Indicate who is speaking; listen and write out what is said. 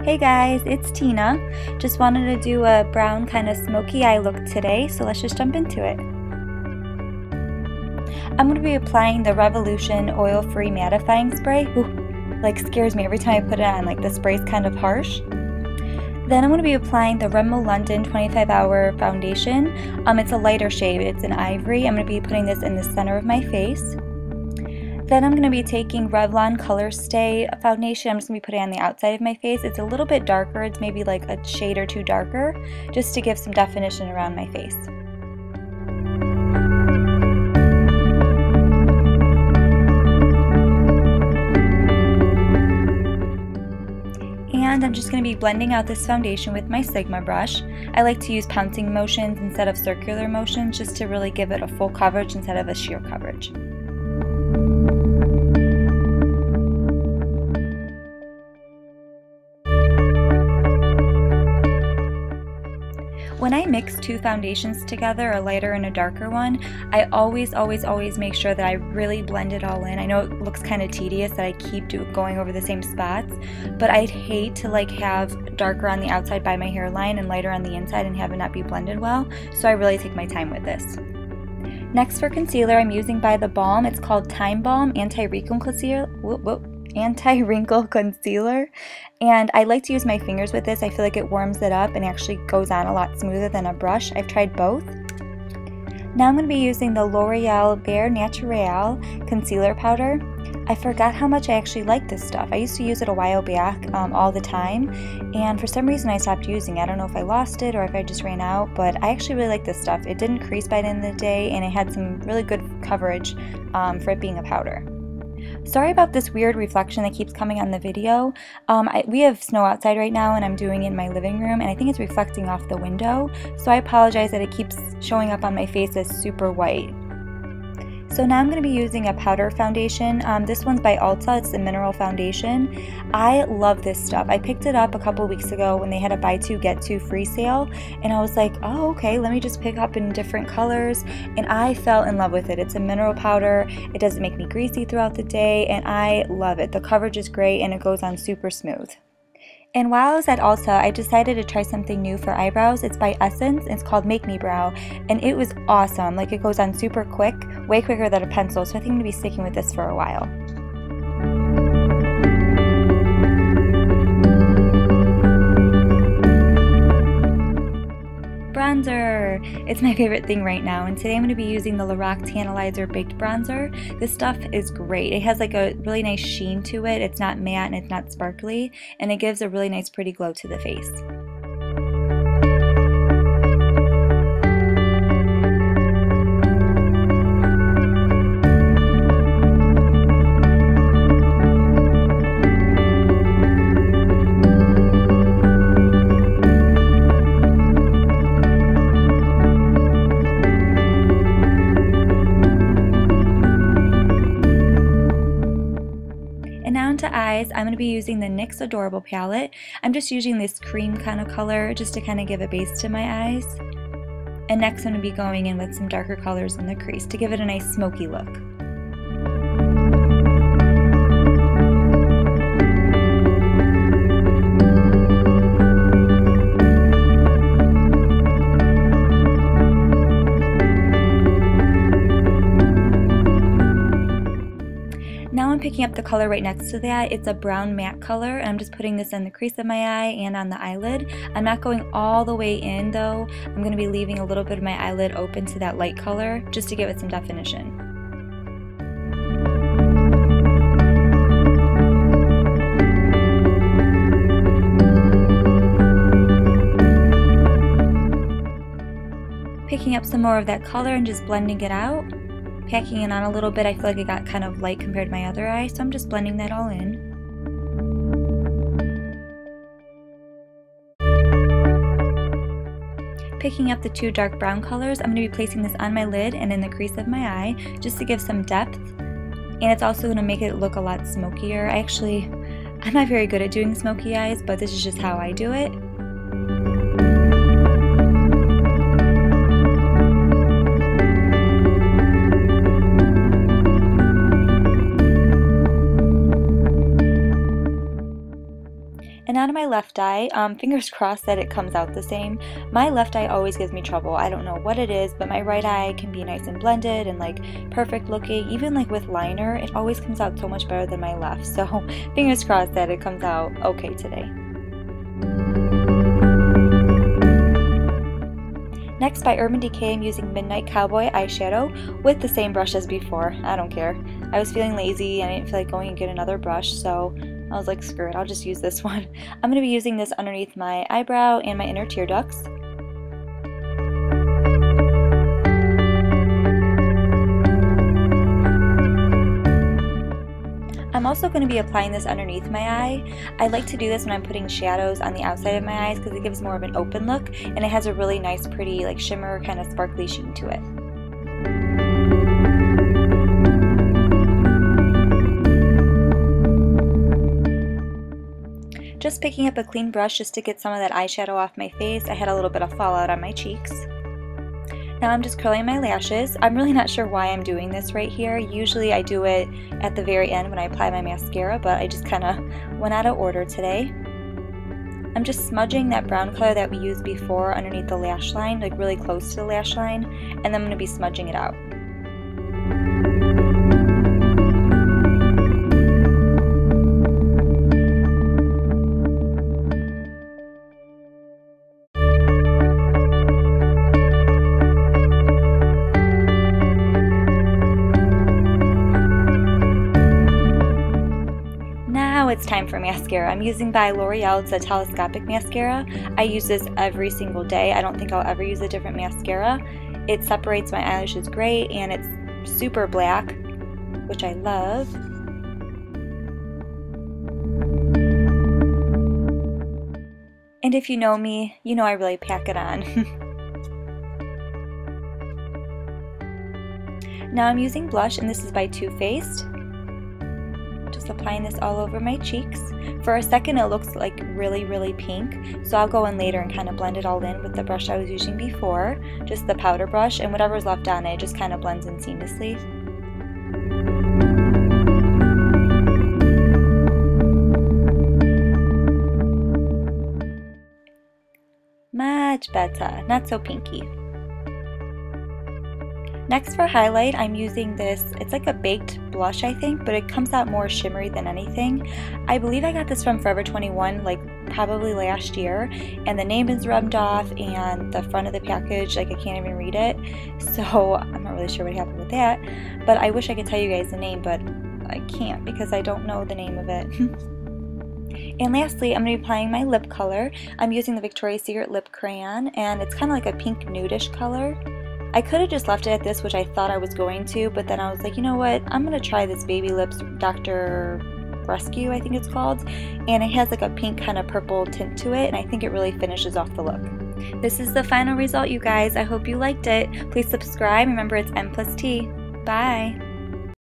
Speaker 1: Hey guys, it's Tina. Just wanted to do a brown kind of smoky eye look today, so let's just jump into it. I'm going to be applying the Revolution Oil-Free Mattifying Spray. Ooh, like scares me every time I put it on, like the spray's kind of harsh. Then I'm going to be applying the Rimmel London 25-Hour Foundation. It's a lighter shade, it's an ivory. I'm going to be putting this in the center of my face. Then I'm going to be taking Revlon Colorstay foundation. I'm just going to be putting it on the outside of my face. It's a little bit darker, it's maybe like a shade or two darker, just to give some definition around my face. And I'm just going to be blending out this foundation with my Sigma brush. I like to use pouncing motions instead of circular motions just to really give it a full coverage instead of a sheer coverage. When I mix two foundations together, a lighter and a darker one, I always make sure that I really blend it all in. I know it looks kind of tedious that I keep going over the same spots, but I'd hate to like have darker on the outside by my hairline and lighter on the inside and have it not be blended well, so I really take my time with this. Next for concealer, I'm using by the Balm. It's called Time Balm Anti-Wrinkle Concealer, and I like to use my fingers with this. I feel like it warms it up and actually goes on a lot smoother than a brush. I've tried both. Now I'm going to be using the L'Oreal Bare Naturale concealer powder. I forgot how much I actually like this stuff. I used to use it a while back all the time, and for some reason I stopped using it. I don't know if I lost it or if I just ran out, but I actually really like this stuff. It didn't crease by the end of the day, and it had some really good coverage for it being a powder. Sorry about this weird reflection that keeps coming on the video. We have snow outside right now and I'm doing it in my living room, and I think it's reflecting off the window, so I apologize that it keeps showing up on my face as super white. So now I'm going to be using a powder foundation. This one's by Ulta. It's the Mineral Foundation. I love this stuff. I picked it up a couple weeks ago when they had a buy two get two free sale, and I was like, oh okay, let me just pick up in different colors, and I fell in love with it. It's a mineral powder. It doesn't make me greasy throughout the day, and I love it. The coverage is great and it goes on super smooth. And while I was at Ulta, I decided to try something new for eyebrows. It's by Essence. It's called Make Me Brow, and it was awesome. Like, it goes on super quick, way quicker than a pencil, so I think I'm going to be sticking with this for a while. Bronzer! It's my favorite thing right now, and today I'm going to be using the Lorac Tantalizer Baked Bronzer. This stuff is great. It has like a really nice sheen to it. It's not matte and it's not sparkly, and it gives a really nice pretty glow to the face. To eyes, I'm going to be using the NYX Adorable palette. I'm just using this cream kind of color just to kind of give a base to my eyes. And next I'm going to be going in with some darker colors in the crease to give it a nice smoky look. Now I'm picking up the color right next to that. It's a brown matte color, and I'm just putting this in the crease of my eye and on the eyelid. I'm not going all the way in though. I'm going to be leaving a little bit of my eyelid open to that light color just to give it some definition. Picking up some more of that color and just blending it out. Packing it on a little bit, I feel like it got kind of light compared to my other eye, so I'm just blending that all in. Picking up the two dark brown colors, I'm going to be placing this on my lid and in the crease of my eye just to give some depth, and it's also going to make it look a lot smokier. I'm not very good at doing smoky eyes, but this is just how I do it. And now to my left eye, fingers crossed that it comes out the same. My left eye always gives me trouble. I don't know what it is, but my right eye can be nice and blended and like perfect looking. Even like with liner, it always comes out so much better than my left. So fingers crossed that it comes out okay today. Next, by Urban Decay, I'm using Midnight Cowboy eyeshadow with the same brush as before. I don't care. I was feeling lazy and I didn't feel like going and get another brush, so I was like, screw it, I'll just use this one. I'm going to be using this underneath my eyebrow and my inner tear ducts. I'm also going to be applying this underneath my eye. I like to do this when I'm putting shadows on the outside of my eyes because it gives more of an open look and it has a really nice pretty like shimmer kind of sparkly sheen to it. Just picking up a clean brush just to get some of that eyeshadow off my face. I had a little bit of fallout on my cheeks. Now I'm just curling my lashes. I'm really not sure why I'm doing this right here. Usually I do it at the very end when I apply my mascara, but I just kind of went out of order today. I'm just smudging that brown color that we used before underneath the lash line, like really close to the lash line, and then I'm going to be smudging it out. It's time for mascara. I'm using by L'Oreal, it's a telescopic mascara. I use this every single day. I don't think I'll ever use a different mascara. It separates my eyelashes great and it's super black, which I love. And if you know me, you know I really pack it on. Now I'm using blush and this is by Too Faced. Just applying this all over my cheeks. For a second it looks like really pink, so I'll go in later and kind of blend it all in with the brush I was using before, just the powder brush, and whatever's left on it just kind of blends in seamlessly. Much better, not so pinky. Next for highlight, I'm using this, it's like a baked blush I think, but it comes out more shimmery than anything. I believe I got this from Forever 21 like probably last year, and the name is rubbed off and the front of the package, like I can't even read it, so I'm not really sure what happened with that, but I wish I could tell you guys the name, but I can't because I don't know the name of it. And lastly, I'm going to be applying my lip color. I'm using the Victoria's Secret lip crayon, and it's kind of like a pink nudish color. I could have just left it at this, which I thought I was going to, but then I was like, you know what, I'm going to try this Baby Lips Dr.Rescue, I think it's called, and it has like a pink kind of purple tint to it, and I think it really finishes off the look. This is the final result, you guys. I hope you liked it. Please subscribe. Remember, it's N+T. Bye!